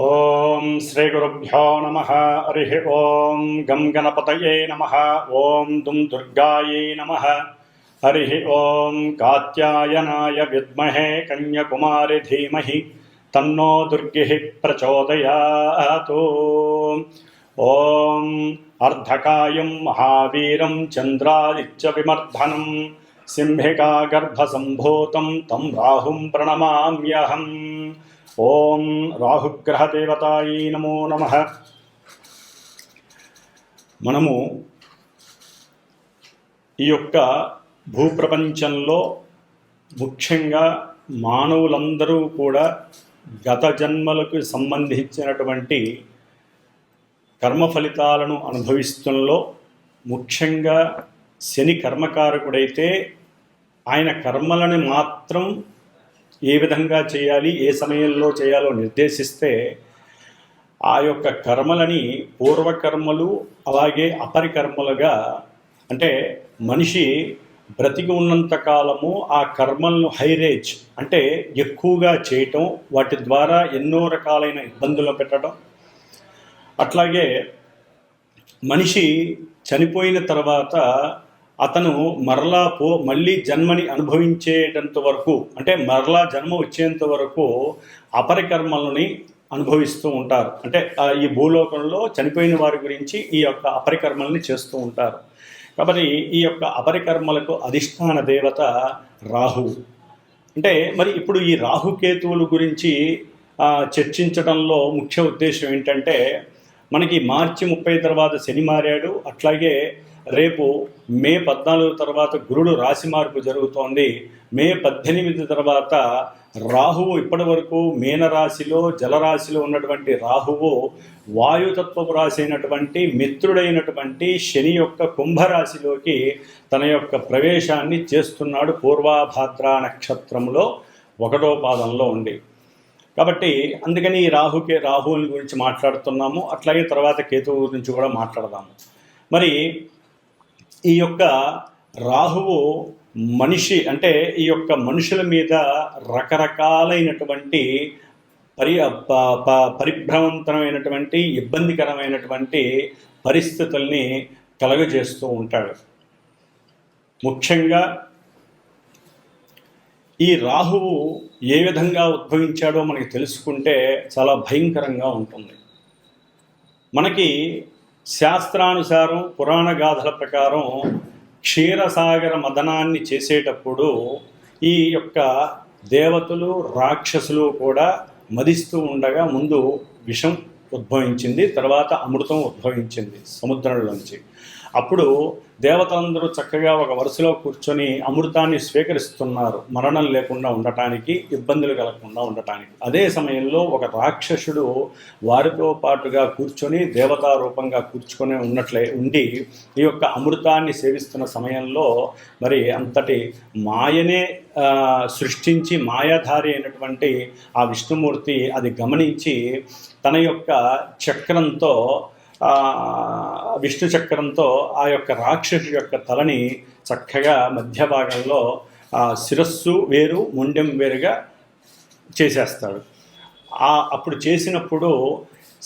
ఓం శ్రీ గురుభ్యో నమః. హరి ఓం గం గణపతయే నమః. ఓం దుం దుర్గాయై నమః. హరి ఓం కాత్యాయనాయ విద్మహే కన్యకుమారి ధీమహి తన్నో దుర్గిః ప్రచోదయాత్. ఓం అర్ధకాయం మహావీరం చంద్రాదిత్య విమర్ధనం సింహికా గర్భసంభూతం తం రాహుం ప్రణమామ్యహం. ఓం రాహుగ్రహదేవతాయై నమో నమః. మనము ఈ యొక్క భూప్రపంచంలో ముఖ్యంగా మానవులందరూ కూడా గత జన్మలకు సంబంధించినటువంటి కర్మ ఫలితాలను అనుభవిస్తున్నలో ముఖ్యంగా శని కర్మకారకుడైతే ఆయన కర్మలను మాత్రం ఏ విధంగా చేయాలి, ఏ సమయంలో చేయాలో నిర్దేశిస్తే ఆ యొక్క కర్మలని పూర్వకర్మలు అలాగే అపరికర్మలుగా, అంటే మనిషి బ్రతికి ఉన్నంత కాలము ఆ కర్మలను హైరేజ్ అంటే ఎక్కువగా చేయటం, వాటి ద్వారా ఎన్నో రకాలైన ఇబ్బందులు పెట్టడం, అట్లాగే మనిషి చనిపోయిన తర్వాత అతను మళ్ళీ జన్మని అనుభవించేటంత వరకు, అంటే మరలా జన్మ వచ్చేంత వరకు అపరికర్మలని అనుభవిస్తూ ఉంటారు. అంటే ఈ భూలోకంలో చనిపోయిన వారి గురించి ఈ యొక్క అపరికర్మల్ని చేస్తూ ఉంటారు. కాబట్టి ఈ యొక్క అపరికర్మలకు అధిష్టాన దేవత రాహువు. అంటే మరి ఇప్పుడు ఈ రాహుకేతువుల గురించి చర్చించడంలో ముఖ్య ఉద్దేశం ఏంటంటే, మనకి మార్చి 30 తర్వాత శని మారాడు, అట్లాగే రేపు మే 14 తర్వాత గురుడు రాశి మార్పు జరుగుతోంది. మే 18 తర్వాత రాహువు, ఇప్పటి వరకు మీనరాశిలో జలరాశిలో ఉన్నటువంటి రాహువు వాయుతత్వపు రాశి అయినటువంటి మిత్రుడైనటువంటి శని యొక్క కుంభరాశిలోకి తన యొక్క ప్రవేశాన్ని చేస్తున్నాడు పూర్వాభాద్ర నక్షత్రంలో 1వ పాదంలో ఉండి. కాబట్టి అందుకని ఈ రాహువుని గురించి మాట్లాడుతున్నాము. అట్లాగే తర్వాత కేతువు గురించి కూడా మాట్లాడదాము. మరి ఈ యొక్క రాహువు మనిషి, అంటే ఈ యొక్క మనుషుల మీద రకరకాలైనటువంటి పరిభ్రమంతరమైనటువంటి ఇబ్బందికరమైనటువంటి పరిస్థితుల్ని కలుగజేస్తూ ఉంటాడు. ముఖ్యంగా ఈ రాహువు ఏ విధంగా ఉద్భవించాడో మనకి తెలుసుకుంటే చాలా భయంకరంగా ఉంటుంది. మనకి శాస్త్రానుసారం పురాణ గాథల ప్రకారం క్షీరసాగర మదనాన్ని చేసేటప్పుడు ఈ యొక్క దేవతలు రాక్షసులు కూడా మదిస్తూ ఉండగా ముందు విషం ఉద్భవించింది, తర్వాత అమృతం ఉద్భవించింది సముద్రంలోంచి. అప్పుడు దేవతలందరూ చక్కగా ఒక వరుసలో కూర్చొని అమృతాన్ని స్వీకరిస్తున్నారు, మరణం లేకుండా ఉండటానికి, ఇబ్బందులు కలగకుండా ఉండటానికి. అదే సమయంలో ఒక రాక్షసుడు వారితో పాటుగా కూర్చొని దేవతారూపంగా కూర్చుకొని ఉండి ఈ యొక్క అమృతాన్ని సేవిస్తున్న సమయంలో మరి అంతటి మాయనే సృష్టించి మాయాధారి అయినటువంటి ఆ విష్ణుమూర్తి అది గమనించి తన యొక్క చక్రంతో, విష్ణు చక్రంతో ఆ యొక్క రాక్షసు యొక్క తలని చక్కగా మధ్య భాగంలో శిరస్సు వేరు మొండెం వేరుగా చేసేస్తాడు. అప్పుడు చేసినప్పుడు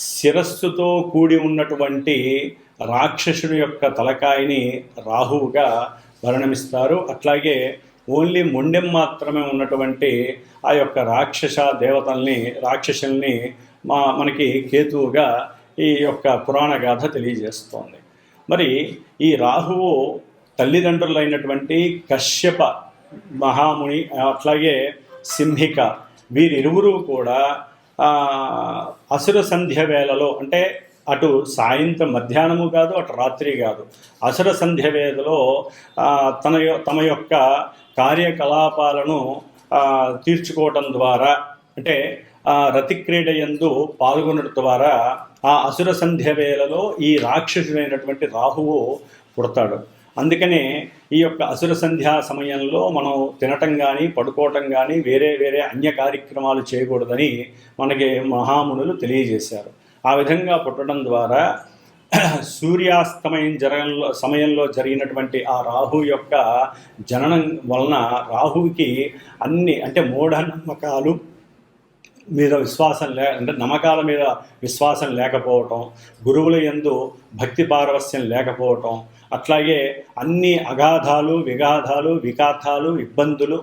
శిరస్సుతో కూడి ఉన్నటువంటి రాక్షసుని యొక్క తలకాయని రాహువుగా పరిణమిస్తారు. అట్లాగే ఓన్లీ మొండెం మాత్రమే ఉన్నటువంటి ఆ యొక్క రాక్షసుల్ని మనకి కేతువుగా ఈ యొక్క పురాణ గాథ తెలియజేస్తోంది. మరి ఈ రాహువు తల్లిదండ్రులైనటువంటి కశ్యప మహాముని అట్లాగే సింహిక వీరిరువురు కూడా అసుర సంధ్య వేళలో, అంటే అటు సాయంత్రం మధ్యాహ్నము కాదు, అటు రాత్రి కాదు, అసుర సంధ్య వేళలో తమ యొక్క కార్యకలాపాలను తీర్చుకోవటం ద్వారా, అంటే రతిక్రీడ యందు పాల్గొనడం ద్వారా ఆ అసుర సంధ్య వేళలో ఈ రాక్షసుడైనటువంటి రాహువు పుడతాడు. అందుకనే ఈ యొక్క అసుర సంధ్యా సమయంలో మనం తినటం కానీ పడుకోవటం కానీ వేరే అన్య కార్యక్రమాలు చేయకూడదని మనకి మహామునులు తెలియజేశారు. ఆ విధంగా పుట్టడం ద్వారా సూర్యాస్తమయం సమయంలో జరిగినటువంటి ఆ రాహు యొక్క జననం వలన రాహువుకి అన్ని, అంటే మూఢనమ్మకాలు మీద విశ్వాసం అంటే నమ్మకాల మీద విశ్వాసం లేకపోవటం, గురువుల యందు భక్తి పారవస్యం లేకపోవటం, అట్లాగే అన్ని అగాధాలు, విఘాతాలు, వికాతాలు, ఇబ్బందులు,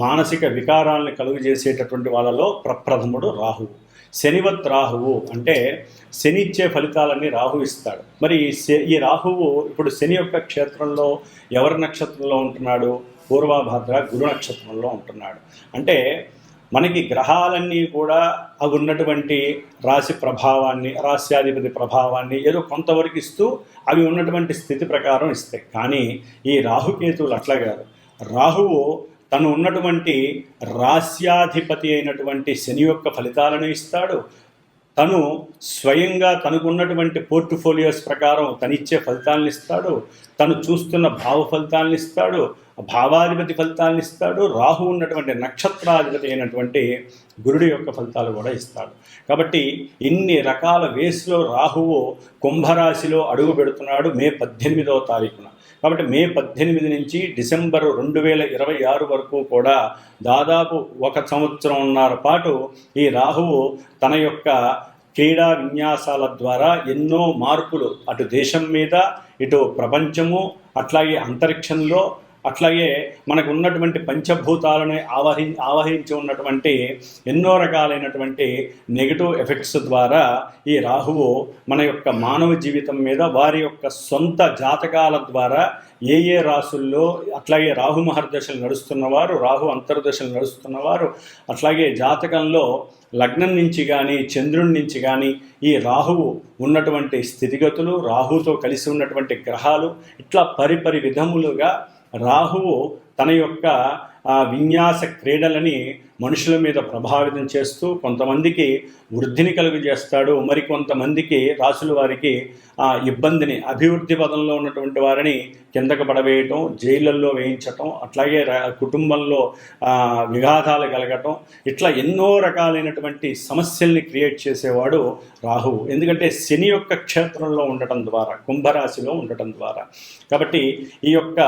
మానసిక వికారాలను కలుగజేసేటటువంటి వాళ్ళలో ప్రప్రథముడు రాహువు. శనివత్ రాహువు అంటే శని ఇచ్చే ఫలితాలన్నీ రాహు ఇస్తాడు. మరి ఈ రాహువు ఇప్పుడు శని యొక్క క్షేత్రంలో ఎవరి నక్షత్రంలో ఉంటున్నాడు? పూర్వభాద్ర గురు నక్షత్రంలో ఉంటున్నాడు. అంటే మనకి గ్రహాలన్నీ కూడా అవి ఉన్నటువంటి రాశి ప్రభావాన్ని, రాశ్యాధిపతి ప్రభావాన్ని ఏదో కొంతవరకు ఇస్తూ అవి ఉన్నటువంటి స్థితి ప్రకారం ఇస్తాయి. కానీ ఈ రాహుకేతువులు అట్లా కాదు. రాహువు తను ఉన్నటువంటి రాశ్యాధిపతి అయినటువంటి శని యొక్క ఫలితాలను ఇస్తాడు. తను స్వయంగా తనకున్నటువంటి పోర్ట్ఫోలియోస్ ప్రకారం తనిచ్చే ఫలితాలను ఇస్తాడు. తను చూస్తున్న భావ ఫలితాలను ఇస్తాడు, భావాధిపతి ఫలితాలను ఇస్తాడు. రాహు ఉన్నటువంటి నక్షత్రాధిపతి అయినటువంటి గురుడి యొక్క ఫలితాలు కూడా ఇస్తాడు. కాబట్టి ఇన్ని రకాల వేస్లో రాహువు కుంభరాశిలో అడుగు పెడుతున్నాడు మే 18వ తారీఖున. కాబట్టి మే 18 నుంచి డిసెంబర్ 2026 వరకు కూడా దాదాపు 1 సంవత్సరంన్నర పాటు ఈ రాహువు తన యొక్క క్రీడా విన్యాసాల ద్వారా ఎన్నో మార్పులు అటు దేశం మీద, ఇటు ప్రపంచము, అట్లాగే అంతరిక్షంలో, అట్లాగే మనకు ఉన్నటువంటి పంచభూతాలను ఆవహించి ఉన్నటువంటి ఎన్నో రకాలైనటువంటి నెగటివ్ ఎఫెక్ట్స్ ద్వారా ఈ రాహువు మన యొక్క మానవ జీవితం మీద వారి యొక్క సొంత జాతకాల ద్వారా ఏ ఏ రాసుల్లో, అట్లాగే రాహు మహర్దశలు నడుస్తున్నవారు, రాహు అంతర్దశలు నడుస్తున్నవారు, అట్లాగే జాతకంలో లగ్నం నుంచి కానీ చంద్రుడి నుంచి కానీ ఈ రాహువు ఉన్నటువంటి స్థితిగతులు, రాహుతో కలిసి ఉన్నటువంటి గ్రహాలు, ఇట్లా పరిపరి విధములుగా రాహువు తన యొక్క విన్యాస క్రీడలని మనుషుల మీద ప్రభావితం చేస్తూ కొంతమందికి వృద్ధిని కలుగజేస్తాడు, మరికొంతమందికి రాసుల వారికి ఇబ్బందిని, అభివృద్ధి పదంలో ఉన్నటువంటి వారిని కిందకు పడవేయటం, జైళ్ళల్లో వేయించటం, అట్లాగే కుటుంబంలో విఘాతాలు కలగటం, ఇట్లా ఎన్నో రకాలైనటువంటి సమస్యల్ని క్రియేట్ చేసేవాడు రాహువు. ఎందుకంటే శని యొక్క క్షేత్రంలో ఉండటం ద్వారా, కుంభరాశిలో ఉండటం ద్వారా. కాబట్టి ఈ యొక్క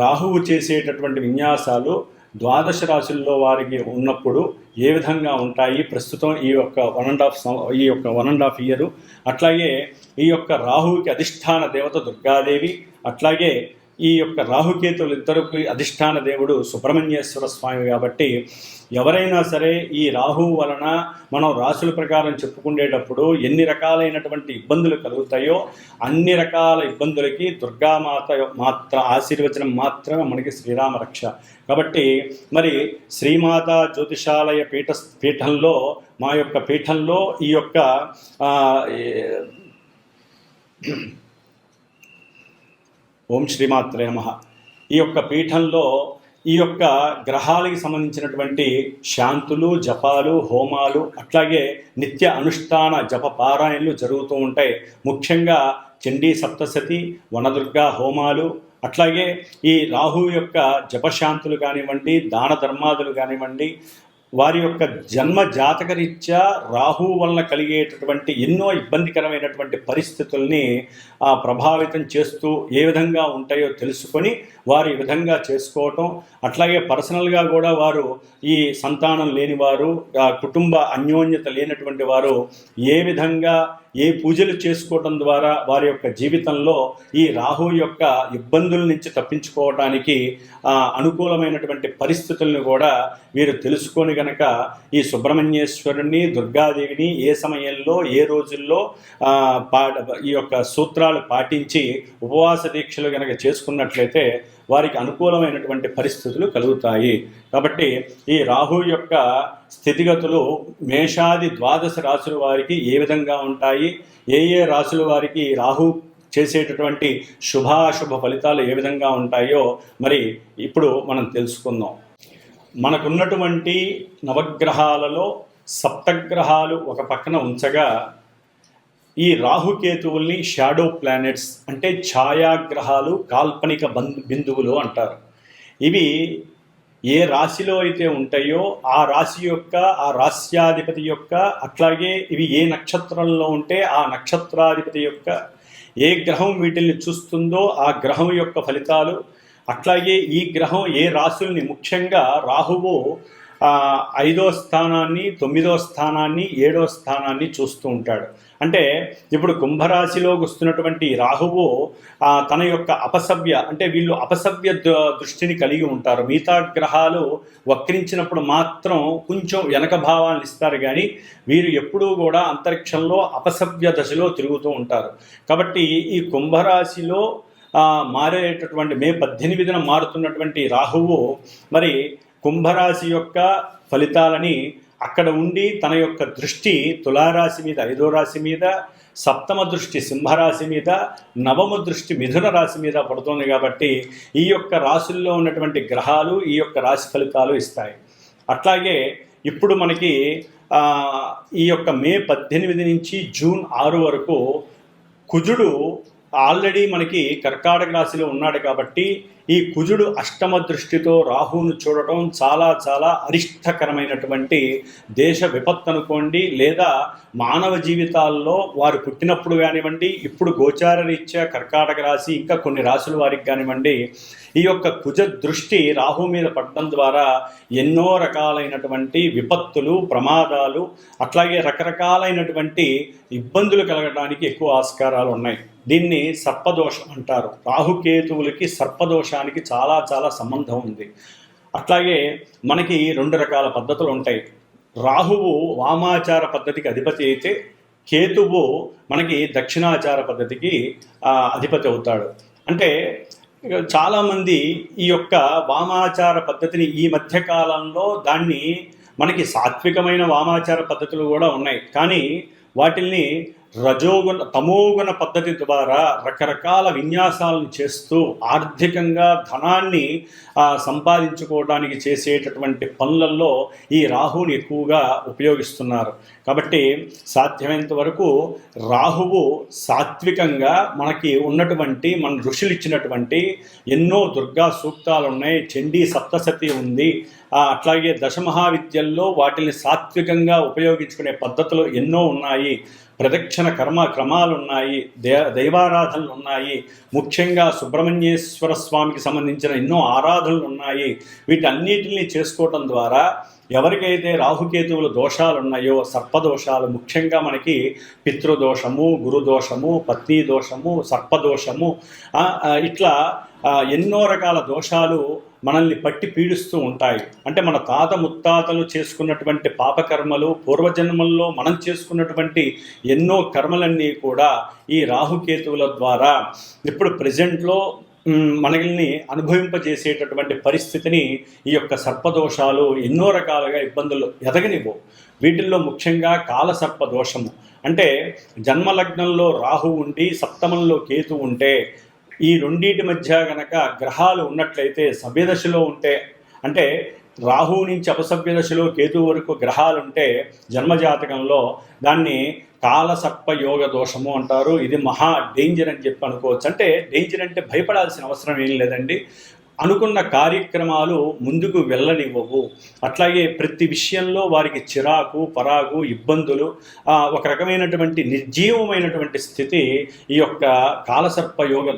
రాహువు చేసేటటువంటి విన్యాసాలు ద్వాదశ రాశుల్లో వారికి ఉన్నప్పుడు ఏ విధంగా ఉంటాయి ప్రస్తుతం ఈ యొక్క 1.5 ఇయర్. అట్లాగే ఈ యొక్క రాహువుకి అధిష్టాన దేవత దుర్గాదేవి, అట్లాగే ఈ యొక్క రాహుకేతువులు ఇద్దరికి అధిష్టాన దేవుడు సుబ్రహ్మణ్యేశ్వర స్వామి. కాబట్టి ఎవరైనా సరే ఈ రాహువు వలన మనం రాశుల ప్రకారం చెప్పుకునేటప్పుడు ఎన్ని రకాలైనటువంటి ఇబ్బందులు కలుగుతాయో అన్ని రకాల ఇబ్బందులకి దుర్గామాత ఆశీర్వచనం మాత్రమే మనకి శ్రీరామ రక్ష. కాబట్టి మరి శ్రీమాత జ్యోతిషాలయ పీఠంలో మా యొక్క పీఠంలో ఈ యొక్క ఓం శ్రీమాత్రే నమః. ఈ యొక్క పీఠంలో ఈ యొక్క గ్రహాలకి సంబంధించినటువంటి శాంతులు, జపాలు, హోమాలు, అట్లాగే నిత్య అనుష్ఠాన జప పారాయణలు జరుగుతూ ఉంటాయి. ముఖ్యంగా చండీ సప్తశతి, వనదుర్గా హోమాలు, అట్లాగే ఈ రాహు యొక్క జపశాంతులు కానివ్వండి, దాన ధర్మాదులు కానివ్వండి, వారి యొక్క జన్మ జాతకరీత్యా రాహువు వలన కలిగేటటువంటి ఎన్నో ఇబ్బందికరమైనటువంటి పరిస్థితుల్ని ప్రభావితం చేస్తూ ఏ విధంగా ఉంటాయో తెలుసుకొని వారు ఈ విధంగా చేసుకోవటం, అట్లాగే పర్సనల్గా కూడా వారు ఈ సంతానం లేనివారు, కుటుంబ అన్యోన్యత లేనటువంటి వారు ఏ విధంగా ఏ పూజలు చేసుకోవటం ద్వారా వారి యొక్క జీవితంలో ఈ రాహు యొక్క ఇబ్బందుల నుంచి తప్పించుకోవడానికి అనుకూలమైనటువంటి పరిస్థితులను కూడా వీరు తెలుసుకొని గనక ఈ సుబ్రహ్మణ్యేశ్వరుని, దుర్గాదేవిని ఏ సమయంలో ఏ రోజుల్లో ఈ యొక్క సూత్రాలు పాటించి ఉపవాస దీక్షలు గనక చేసుకున్నట్లయితే వారికి అనుకూలమైనటువంటి పరిస్థితులు కలుగుతాయి. కాబట్టి ఈ రాహు యొక్క స్థితిగతులు మేషాది ద్వాదశ రాశుల వారికి ఏ విధంగా ఉంటాయి, ఏ ఏ రాశుల వారికి రాహు చేసేటటువంటి శుభాశుభ ఫలితాలు ఏ విధంగా ఉంటాయో మరి ఇప్పుడు మనం తెలుసుకుందాం. మనకున్నటువంటి నవగ్రహాలలో సప్తగ్రహాలు ఒక పక్కన ఉంచగా ఈ రాహుకేతువుల్ని షాడో ప్లానెట్స్ అంటే ఛాయాగ్రహాలు, కాల్పనిక బిందువులు అంటారు. ఇవి ఏ రాశిలో అయితే ఉంటాయో ఆ రాశి యొక్క, ఆ రాశ్యాధిపతి యొక్క, అట్లాగే ఇవి ఏ నక్షత్రంలో ఉంటే ఆ నక్షత్రాధిపతి యొక్క, ఏ గ్రహం వీటిల్ని చూస్తుందో ఆ గ్రహం యొక్క ఫలితాలు, అట్లాగే ఈ గ్రహం ఏ రాశుల్ని, ముఖ్యంగా రాహువు 5వ స్థానాన్ని, 9వ స్థానాన్ని, 7వ స్థానాన్ని చూస్తూ ఉంటాడు. అంటే ఇప్పుడు కుంభరాశిలోకి వస్తున్నటువంటి రాహువు తన యొక్క అంటే వీళ్ళు అపసవ్య దృష్టిని కలిగి ఉంటారు. మిగతా గ్రహాలు వక్రించినప్పుడు మాత్రం కొంచెం వెనక భావాలను ఇస్తారు, కానీ వీరు ఎప్పుడూ కూడా అంతరిక్షంలో అపసవ్య దశలో తిరుగుతూ ఉంటారు. కాబట్టి ఈ కుంభరాశిలో మారేటటువంటి మే 18న మారుతున్నటువంటి రాహువు మరి కుంభరాశి యొక్క ఫలితాలని అక్కడ ఉండి తన యొక్క దృష్టి తులారాశి మీద, 5వ రాశి మీద, 7వ దృష్టి సింహరాశి మీద, 9వ దృష్టి మిథున రాశి మీద పడుతుంది. కాబట్టి ఈ యొక్క రాశుల్లో ఉన్నటువంటి గ్రహాలు ఈ యొక్క రాశి ఫలితాలు ఇస్తాయి. అట్లాగే ఇప్పుడు మనకి ఈ యొక్క మే 18 నుంచి జూన్ 6 వరకు కుజుడు ఆల్రెడీ మనకి కర్కాటక రాశిలో ఉన్నాడు. కాబట్టి ఈ కుజుడు అష్టమ దృష్టితో రాహువును చూడటం చాలా చాలా అరిష్టకరమైనటువంటి దేశ విపత్తు అనుకోండి, లేదా మానవ జీవితాల్లో వారు పుట్టినప్పుడు కానివ్వండి, ఇప్పుడు గోచార రీత్యా కర్కాటక రాశి ఇంకా కొన్ని రాశుల వారికి కానివ్వండి, ఈ యొక్క కుజ దృష్టి రాహు మీద పడడం ద్వారా ఎన్నో రకాలైనటువంటి విపత్తులు, ప్రమాదాలు, అట్లాగే రకరకాలైనటువంటి ఇబ్బందులు కలగడానికి ఎక్కువ ఆస్కారాలు ఉన్నాయి. దీన్ని సర్పదోషం అంటారు. రాహుకేతువులకి సర్పదోషానికి చాలా చాలా సంబంధం ఉంది. అట్లాగే మనకి 2 రకాల పద్ధతులు ఉంటాయి. రాహువు వామాచార పద్ధతికి అధిపతి అయితే, కేతువు మనకి దక్షిణాచార పద్ధతికి అధిపతి అవుతాడు. అంటే చాలామంది ఈ యొక్క వామాచార పద్ధతిని ఈ మధ్యకాలంలో దాన్ని మనకి సాత్వికమైన వామాచార పద్ధతులు కూడా ఉన్నాయి, కానీ వాటిల్ని రజోగుణ తమోగుణ పద్ధతి ద్వారా రకరకాల విన్యాసాలను చేస్తూ ఆర్థికంగా ధనాన్ని సంపాదించుకోవడానికి చేసేటటువంటి పనులలో ఈ రాహువుని ఎక్కువగా ఉపయోగిస్తున్నారు. కాబట్టి సాధ్యమైనంత వరకు రాహువు సాత్వికంగా మనకి ఉన్నటువంటి మన ఋషులు ఇచ్చినటువంటి ఎన్నో దుర్గా సూక్తాలు ఉన్నాయి, చండీ సప్తశతి ఉంది, అట్లాగే దశమహావిద్యల్లో వాటిని సాత్వికంగా ఉపయోగించుకునే పద్ధతులు ఎన్నో ఉన్నాయి, ప్రదక్షిణ క్రమాలు ఉన్నాయి, దైవారాధనలు ఉన్నాయి, ముఖ్యంగా సుబ్రహ్మణ్యేశ్వర స్వామికి సంబంధించిన ఎన్నో ఆరాధనలు ఉన్నాయి. వీటన్నిటిని చేసుకోవటం ద్వారా ఎవరికైతే రాహుకేతువుల దోషాలు ఉన్నాయో, సర్పదోషాలు, ముఖ్యంగా మనకి పితృదోషము, గురుదోషము, పత్ని దోషము, సర్పదోషము, ఇట్లా ఎన్నో రకాల దోషాలు మనల్ని పట్టి పీడిస్తూ ఉంటాయి. అంటే మన తాత ముత్తాతలు చేసుకున్నటువంటి పాపకర్మలు, పూర్వజన్మల్లో మనం చేసుకున్నటువంటి ఎన్నో కర్మలన్నీ కూడా ఈ రాహుకేతువుల ద్వారా ఇప్పుడు ప్రజెంట్లో మనల్ని అనుభవింపజేసేటటువంటి పరిస్థితిని ఈ యొక్క సర్పదోషాలు ఎన్నో రకాలుగా ఇబ్బందులు ఎదగనివ్వవు. వీటిల్లో ముఖ్యంగా కాలసర్పదోషము అంటే జన్మలగ్నంలో రాహు ఉండి సప్తమంలో కేతు ఉంటే, ఈ రెండింటి మధ్య గనక గ్రహాలు ఉన్నట్లయితే సవ్యదశలో ఉంటే, అంటే రాహువు నుంచి అపసవ్య దశలో కేతు వరకు గ్రహాలు ఉంటే జన్మజాతకంలో దాన్ని కాలసర్ప యోగ దోషము అంటారు. ఇది మహా డేంజర్ అని చెప్పి అనుకోవచ్చు. అంటే డేంజర్ అంటే భయపడాల్సిన అవసరం ఏం లేదండి. అనుకున్న కార్యక్రమాలు ముందుకు వెళ్ళనివ్వవు. అట్లాగే ప్రతి విషయంలో వారికి చిరాకు, పరాగు, ఇబ్బందులు, ఒక రకమైనటువంటి నిర్జీవమైనటువంటి స్థితి ఈ యొక్క కాలసర్ప యోగ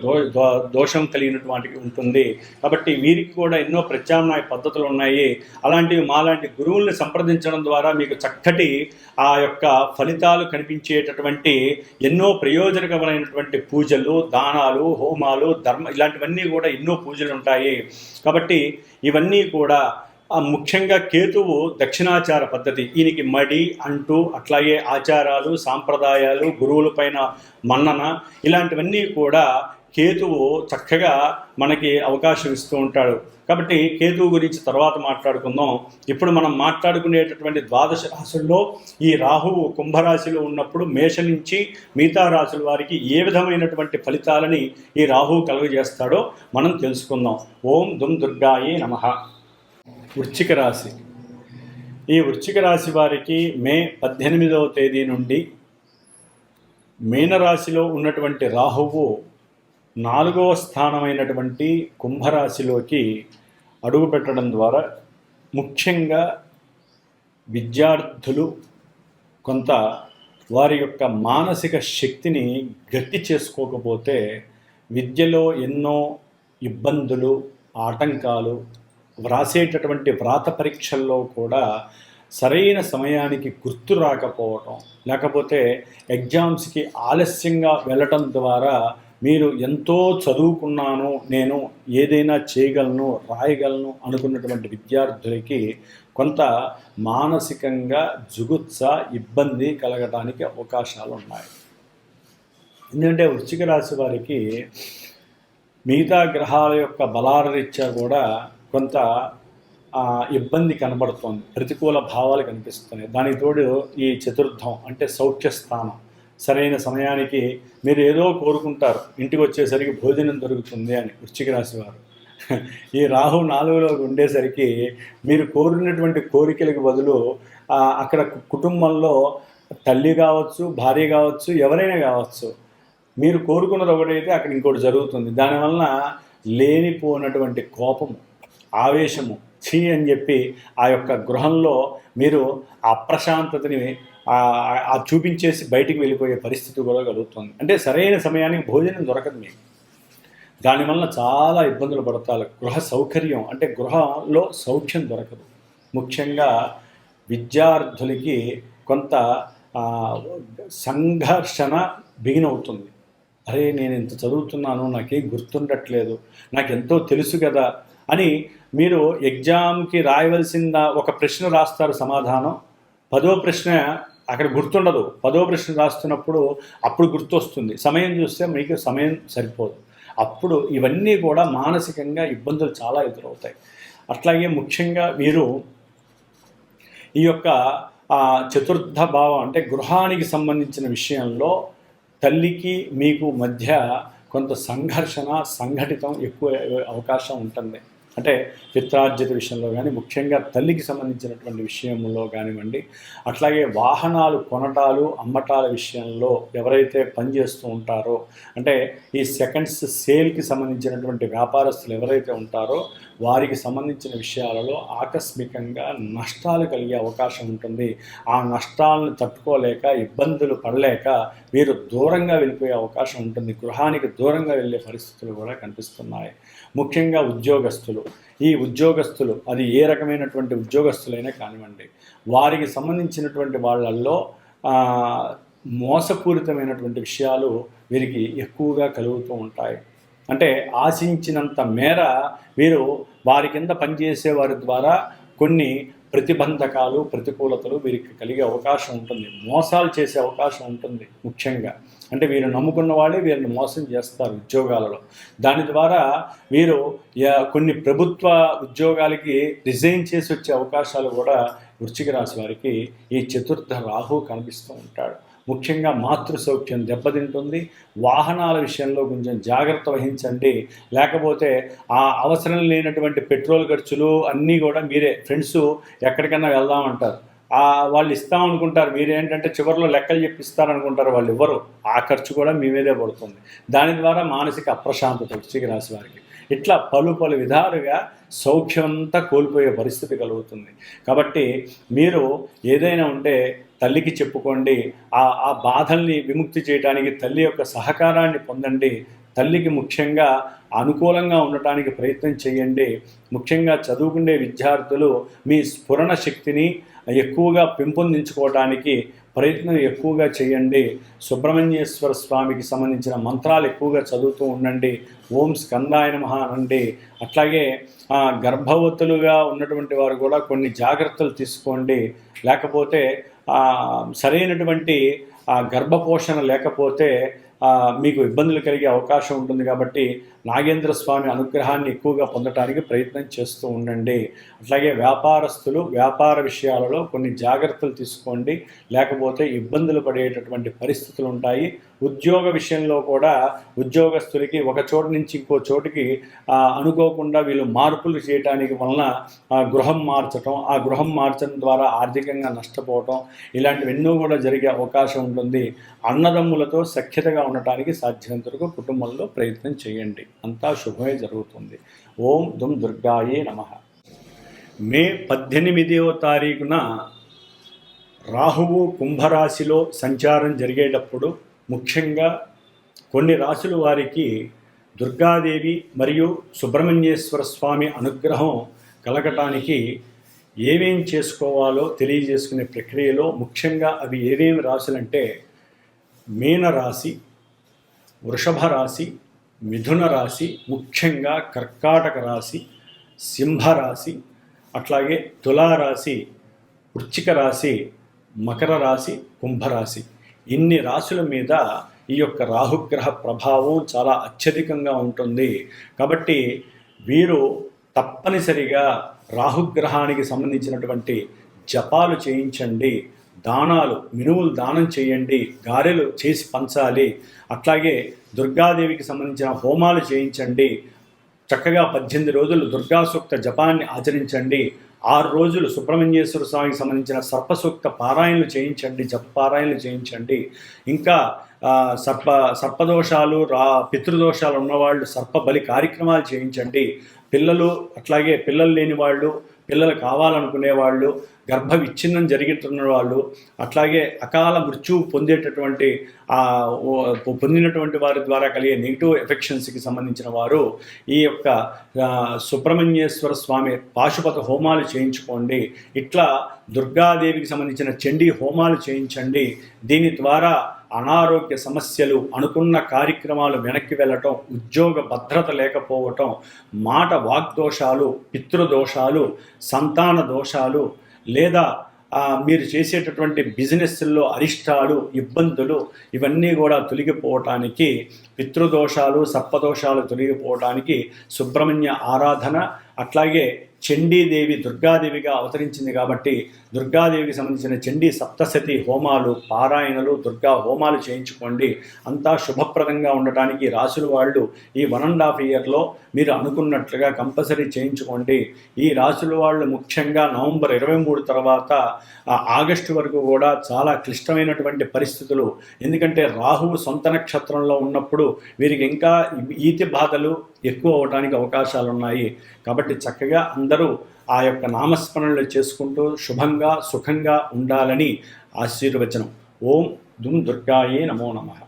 దోషం కలిగినటువంటి ఉంటుంది. కాబట్టి వీరికి కూడా ఎన్నో ప్రత్యామ్నాయ పద్ధతులు ఉన్నాయి. అలాంటివి మాలాంటి గురువుల్ని సంప్రదించడం ద్వారా మీకు చక్కటి ఆ యొక్క ఫలితాలు కనిపించేటటువంటి ఎన్నో ప్రయోజనకరమైనటువంటి పూజలు, దానాలు, హోమాలు, ఇలాంటివన్నీ కూడా ఎన్నో పూజలు ఉంటాయి. కాబట్టి ఇవన్నీ కూడా ముఖ్యంగా కేతువు దక్షిణాచార పద్ధతి, ఈయనకి మడి అంటూ, అట్లాగే ఆచారాలు, సాంప్రదాయాలు, గురువులపైన మన్నన, ఇలాంటివన్నీ కూడా కేతువు చక్కగా మనకి అవకాశం ఇస్తూ ఉంటాడు. కాబట్టి కేతువు గురించి తర్వాత మాట్లాడుకుందాం. ఇప్పుడు మనం మాట్లాడుకునేటటువంటి ద్వాదశ రాశుల్లో ఈ రాహువు కుంభరాశిలో ఉన్నప్పుడు మేష నుంచి మిగతా రాశుల వారికి ఏ విధమైనటువంటి ఫలితాలని ఈ రాహువు కలుగజేస్తాడో మనం తెలుసుకుందాం. ఓం దుమ్ దుర్గాయే నమః. వృశ్చిక రాశి. ఈ వృశ్చిక రాశి వారికి మే 18వ తేదీ నుండి మీనరాశిలో ఉన్నటువంటి రాహువు 4వ స్థానమైనటువంటి కుంభరాశిలోకి అడుగుపెట్టడం ద్వారా ముఖ్యంగా విద్యార్థులు కొంత వారి యొక్క మానసిక శక్తిని గట్టి చేసుకోకపోతే విద్యలో ఎన్నో ఇబ్బందులు, ఆటంకాలు వ్రాసేటటువంటి వ్రాత పరీక్షల్లో కూడా సరైన సమయానికి గుర్తు రాకపోవటం, లేకపోతే ఎగ్జామ్స్కి ఆలస్యంగా వెళ్ళటం ద్వారా మీరు ఎంతో చదువుకున్నాను, నేను ఏదైనా చేయగలను, రాయగలను అనుకున్నటువంటి విద్యార్థులకి కొంత మానసికంగా జుగుత్స, ఇబ్బంది కలగడానికి అవకాశాలు ఉన్నాయి. ఎందుకంటే వృశ్చిక రాశి వారికి మిగతా గ్రహాల యొక్క బలాల రీత్యా కూడా కొంత ఇబ్బంది కనబడుతోంది, ప్రతికూల భావాలు కనిపిస్తున్నాయి. దానికి తోడు ఈ చతుర్థం అంటే సౌఖ్య స్థానం, సరైన సమయానికి మీరు ఏదో కోరుకుంటారు, ఇంటికి వచ్చేసరికి భోజనం దొరుకుతుంది అని వృశ్చిక రాశి వారు. ఈ రాహు 4లో ఉండేసరికి మీరు కోరినటువంటి కోరికలకు బదులు అక్కడ కుటుంబంలో తల్లి కావచ్చు, భార్య కావచ్చు, ఎవరైనా కావచ్చు, మీరు కోరుకున్నది ఒకటైతే అక్కడ ఇంకోటి జరుగుతుంది. దానివలన లేనిపోయినటువంటి కోపము, ఆవేశము, ఛీ అని చెప్పి ఆ యొక్క గృహంలో మీరు అప్రశాంతతని చూపించేసి బయటికి వెళ్ళిపోయే పరిస్థితి కూడా కలుగుతుంది. అంటే సరైన సమయానికి భోజనం దొరకదు మీకు, దానివల్ల చాలా ఇబ్బందులు పడతారు. గృహ సౌకర్యం అంటే గృహంలో సౌఖ్యం దొరకదు. ముఖ్యంగా విద్యార్థులకి కొంత సంఘర్షణ బిగినవుతుంది. అరే నేను ఇంత చదువుతున్నాను, నాకేం గుర్తుండట్లేదు, నాకెంతో తెలుసు కదా అని మీరు ఎగ్జామ్కి రాయవలసిన ఒక ప్రశ్న రాస్తారు, సమాధానం 10వ ప్రశ్న అక్కడ గుర్తుండదు. 10వ ప్రశ్న రాస్తున్నప్పుడు అప్పుడు గుర్తొస్తుంది, సమయం చూస్తే మీకు సమయం సరిపోదు. అప్పుడు ఇవన్నీ కూడా మానసికంగా ఇబ్బందులు చాలా ఎదురవుతాయి. అట్లాగే ముఖ్యంగా మీరు ఈ యొక్క చతుర్థ భావం అంటే గృహానికి సంబంధించిన విషయంలో తల్లికి మీకు మధ్య కొంత సంఘర్షణ సంఘటితం ఎక్కువ అవకాశం ఉంటుంది. అంటే పిత్రార్జిత విషయంలో కానీ, ముఖ్యంగా తల్లికి సంబంధించినటువంటి విషయంలో కానివ్వండి, అట్లాగే వాహనాలు కొనటాలు అమ్మటాల విషయంలో ఎవరైతే పనిచేస్తూ ఉంటారో, అంటే ఈ సెకండ్స్ సేల్కి సంబంధించినటువంటి వ్యాపారస్తులు ఎవరైతే ఉంటారో వారికి సంబంధించిన విషయాలలో ఆకస్మికంగా నష్టాలు కలిగే అవకాశం ఉంటుంది. ఆ నష్టాలను తట్టుకోలేక, ఇబ్బందులు పడలేక వీరు దూరంగా వెళ్ళిపోయే అవకాశం ఉంటుంది. గృహానికి దూరంగా వెళ్ళే పరిస్థితులు కూడా కనిపిస్తున్నాయి. ముఖ్యంగా ఉద్యోగస్తులు, ఈ ఉద్యోగస్తులు అది ఏ రకమైనటువంటి ఉద్యోగస్తులైనా కానివ్వండి, వారికి సంబంధించినటువంటి వాళ్ళల్లో మోసపూరితమైనటువంటి విషయాలు వీరికి ఎక్కువగా కలుగుతూ ఉంటాయి. అంటే ఆశించినంత మేర వీరు వారి కింద పనిచేసే వారి ద్వారా కొన్ని ప్రతిబంధకాలు, ప్రతికూలతలు వీరికి కలిగే అవకాశం ఉంటుంది. మోసాలు చేసే అవకాశం ఉంటుంది. ముఖ్యంగా అంటే వీరు నమ్ముకున్న వాళ్ళే వీరిని మోసం చేస్తారు ఉద్యోగాలలో. దాని ద్వారా వీరు కొన్ని ప్రభుత్వ ఉద్యోగాలకి రిజైన్ చేసి వచ్చే అవకాశాలు కూడా వృశ్చిక రాశి వారికి ఈ చతుర్థ రాహు కనిపిస్తూ ఉంటాడు. ముఖ్యంగా మాతృ సౌఖ్యం దెబ్బతింటుంది. వాహనాల విషయంలో కొంచెం జాగ్రత్త వహించండి, లేకపోతే ఆ అవసరం లేనటువంటి పెట్రోల్ ఖర్చులు అన్నీ కూడా మీరే, ఫ్రెండ్స్ ఎక్కడికన్నా వెళ్దామంటారు, వాళ్ళు ఇస్తామనుకుంటారు, మీరేంటంటే చివరిలో లెక్కలు చెప్పిస్తారనుకుంటారు, వాళ్ళు ఇవ్వరు, ఆ ఖర్చు కూడా మీ మీదే పడుతుంది. దాని ద్వారా మానసిక అప్రశాంతత వృశ్చిక రాశి వారికి ఇట్లా పలు విధాలుగా సౌఖ్యం అంతా కోల్పోయే పరిస్థితి కలుగుతుంది. కాబట్టి మీరు ఏదైనా ఉంటే తల్లికి చెప్పుకోండి, ఆ బాధల్ని విముక్తి చేయడానికి తల్లి యొక్క సహకారాన్ని పొందండి. తల్లికి ముఖ్యంగా అనుకూలంగా ఉండటానికి ప్రయత్నం చేయండి. ముఖ్యంగా చదువుకునే విద్యార్థులు మీ స్ఫురణ శక్తిని ఎక్కువగా పెంపొందించుకోవడానికి ప్రయత్నం ఎక్కువగా చేయండి. సుబ్రహ్మణ్యేశ్వర స్వామికి సంబంధించిన మంత్రాలు ఎక్కువగా చదువుతూ ఉండండి. ఓం స్కందాయ నమః అనండి. అట్లాగే గర్భవతులుగా ఉన్నటువంటి వారు కూడా కొన్ని జాగ్రత్తలు తీసుకోండి. లేకపోతే సరైనటువంటి గర్భపోషణ లేకపోతే మీకు ఇబ్బందులు కలిగే అవకాశం ఉంటుంది. కాబట్టి నాగేంద్ర స్వామి అనుగ్రహాన్ని ఎక్కువగా పొందడానికి ప్రయత్నం చేస్తూ ఉండండి. అట్లాగే వ్యాపారస్తులు వ్యాపార విషయాలలో కొన్ని జాగ్రత్తలు తీసుకోండి, లేకపోతే ఇబ్బందులు పడేటటువంటి పరిస్థితులు ఉంటాయి. ఉద్యోగ విషయంలో కూడా ఉద్యోగస్తులకి ఒక చోటు నుంచి ఇంకో చోటుకి అనుకోకుండా వీళ్ళు మార్పులు చేయడానికి వలన గృహం మార్చడం, ఆ గృహం మార్చడం ద్వారా ఆర్థికంగా నష్టపోవటం, ఇలాంటివెన్నో కూడా జరిగే అవకాశం ఉంటుంది. అన్నదమ్ములతో సఖ్యతగా ఉండటానికి సాధ్యమైనంత వరకు కుటుంబంలో ప్రయత్నం చేయండి. అంతా శుభమే జరుగుతుంది. ఓం దుమ్ దుర్గాయే నమః. మే 18వ తారీఖున రాహువు కుంభరాశిలో సంచారం జరిగేటప్పుడు ముఖ్యంగా కొన్ని రాశుల వారికి దుర్గాదేవి మరియు సుబ్రహ్మణ్యేశ్వర స్వామి అనుగ్రహం కలగటానికి ఏమేం చేసుకోవాలో తెలియజేసుకునే ప్రక్రియలో ముఖ్యంగా అవి ఏమేమి రాశులంటే మీనరాశి, వృషభ రాశి, మిథున రాశి, ముఖ్యంగా కర్కాటక రాశి, సింహరాశి, అట్లాగే తులారాశి, వృశ్చిక రాశి, మకర రాశి, కుంభరాశి. ఇన్ని రాశుల మీద ఈ యొక్క రాహుగ్రహ ప్రభావం చాలా అత్యధికంగా ఉంటుంది. కాబట్టి వీరు తప్పనిసరిగా రాహుగ్రహానికి సంబంధించినటువంటి జపాలు చేయించండి, దానాలు మినువులు దానం చేయండి, గారెలు చేసి పంచాలి. అట్లాగే దుర్గాదేవికి సంబంధించిన హోమాలు చేయించండి. చక్కగా 18 రోజులు దుర్గా సూక్త జపాన్ని ఆచరించండి. 6 రోజులు సుబ్రహ్మణ్యేశ్వర స్వామికి సంబంధించిన సర్పసూక్త పారాయణలు చేయించండి, జప పారాయణలు చేయించండి. ఇంకా సర్పదోషాలు పితృదోషాలు ఉన్నవాళ్ళు సర్ప బలి కార్యక్రమాలు చేయించండి. పిల్లలు అట్లాగే పిల్లలు లేని వాళ్ళు, పిల్లలు కావాలనుకునే వాళ్ళు, గర్భ విచ్ఛిన్నం జరుగుతున్న వాళ్ళు, అట్లాగే అకాల మృత్యువు పొందినటువంటి వారి ద్వారా కలిగే నెగిటివ్ ఎఫెక్షన్స్కి సంబంధించిన వారు ఈ యొక్క సుబ్రహ్మణ్యేశ్వర స్వామి పాశుపత హోమాలు చేయించుకోండి. ఇట్లా దుర్గాదేవికి సంబంధించిన చండీ హోమాలు చేయించండి. దీని ద్వారా అనారోగ్య సమస్యలు, అనుకున్న కార్యక్రమాలు వెనక్కి వెళ్ళటం, ఉద్యోగ భద్రత లేకపోవటం, మాట వాగ్దోషాలు, పితృదోషాలు, సంతాన దోషాలు, లేదా మీరు చేసేటటువంటి బిజినెస్ల్లో అరిష్టాలు, ఇబ్బందులు ఇవన్నీ కూడా తొలగిపోవటానికి, పితృదోషాలు, సర్పదోషాలు తొలగిపోవటానికి సుబ్రహ్మణ్య ఆరాధన, అట్లాగే చండీదేవి దుర్గాదేవిగా అవతరించింది కాబట్టి దుర్గాదేవికి సంబంధించిన చండీ సప్తశతి హోమాలు, పారాయణలు, దుర్గా హోమాలు చేయించుకోండి. అంతా శుభప్రదంగా ఉండటానికి రాసుల వాళ్ళు ఈ 1.5 ఇయర్లో మీరు అనుకున్నట్లుగా కంపల్సరీ చేయించుకోండి. ఈ రాసుల వాళ్ళు ముఖ్యంగా నవంబర్ 23 తర్వాత ఆగస్టు వరకు కూడా చాలా క్లిష్టమైనటువంటి పరిస్థితులు. ఎందుకంటే రాహువు సొంత నక్షత్రంలో ఉన్నప్పుడు వీరికి ఇంకా ఈతి బాధలు ఎక్కువ అవడానికి అవకాశాలు ఉన్నాయి. కాబట్టి చక్కగా అందరూ ఆ యొక్క నామస్మరణలు చేసుకుంటూ శుభంగా సుఖంగా ఉండాలని ఆశీర్వచనం. ఓం దుమ్ దుర్గాయే నమో నమః.